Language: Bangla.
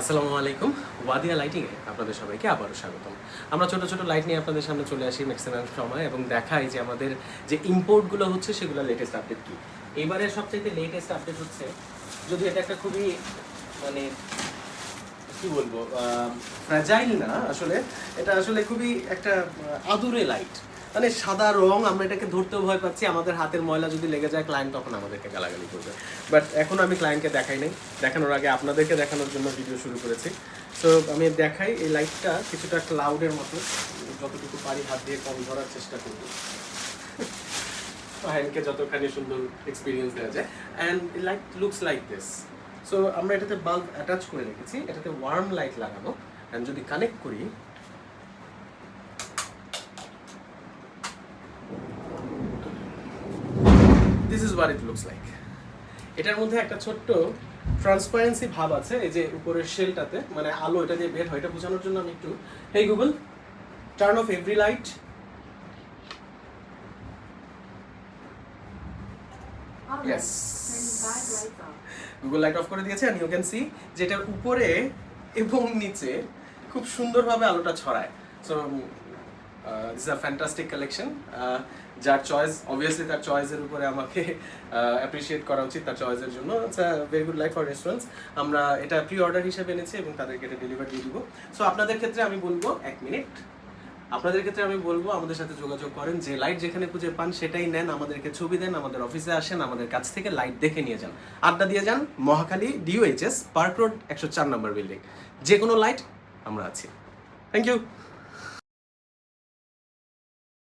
আসসালামু আলাইকুম। ওয়াদিয়া লাইটিংয়ে আপনাদের সবাইকে আবারও স্বাগতম। আমরা ছোট ছোট লাইট নিয়ে আপনাদের সামনে চলে আসি ম্যাক্সিমাম সময় এবং দেখাই যে আমাদের যে ইম্পোর্টগুলো হচ্ছে সেগুলো লেটেস্ট আপডেট কী। এবারের সবচাইতে লেটেস্ট আপডেট হচ্ছে, যদি এটা একটা খুবই মানে কি বলবো, ফ্র্যাজাইল না আসলে, এটা আসলে খুবই একটা আদুরে লাইট। মানে সাদা রং, আমরা এটাকে ধরতেও ভয় পাচ্ছি, আমাদের হাতের ময়লা যদি লেগে যায় ক্লায়েন্ট তখন আমাদেরকে গালাগালি করবে। বাট এখন আমি ক্লায়েন্টকে দেখাই নাই, দেখানোর আগে আপনাদেরকে দেখানোর জন্য ভিডিও শুরু করেছি। সো আমি দেখাই, এই লাইটটা কিছুটা ক্লাউডের মতো, যতটুকু পারি হাত দিয়ে কম ধরার চেষ্টা করবো, ক্লায়েন্টকে যতখানি সুন্দর এক্সপিরিয়েন্স দেওয়া যায়। And light looks like this. So আমরা এটাতে বাল্ব অ্যাটাচ করে রেখেছি, এটাতে ওয়ার্ম লাইট লাগানো। অ্যান্ড যদি কানেক্ট করি, this is what it looks like. এটার মধ্যে একটা ছোট্ট ট্রান্সপারেন্সি ভাব আছে, এই যে উপরের শেলটাতে, মানে আলো এটা দিয়ে বের হয়, এটা বোঝানোর জন্য আমি একটু, হেই Google, turn off every light. Yes, Google light off করে দিয়েছে। অ্যান্ড ইউ ক্যান সি যেটার উপরে এবং নিচে খুব সুন্দরভাবে আলোটা ছড়ায়। So this a fantastic collection. যার চয়েস, অবভিয়াসলি তার চয়েসের উপরে আমাকে অ্যাপ্রিসিয়েট করা উচিত, তার চয়েসের জন্য। It's a very good light for restaurants. আমরা এটা প্রি অর্ডার হিসেবে এনেছি এবং তাদেরকে এটা ডেলিভার দিয়ে দিব। সো আপনাদের ক্ষেত্রে আমি বলবো, এক মিনিট, আপনাদের ক্ষেত্রে আমি বলবো আমাদের সাথে যোগাযোগ করেন, যে লাইট যেখানে খুঁজে পান সেটাই নেন, আমাদেরকে ছবি দেন, আমাদের অফিসে আসেন, আমাদের কাছ থেকে লাইট দেখে নিয়ে যান, আড্ডা দিয়ে যান। মহাখালী DOHS পার্ক রোড 104 নম্বর বিল্ডিং। যে কোনো লাইট আমরা আছি। Thank you.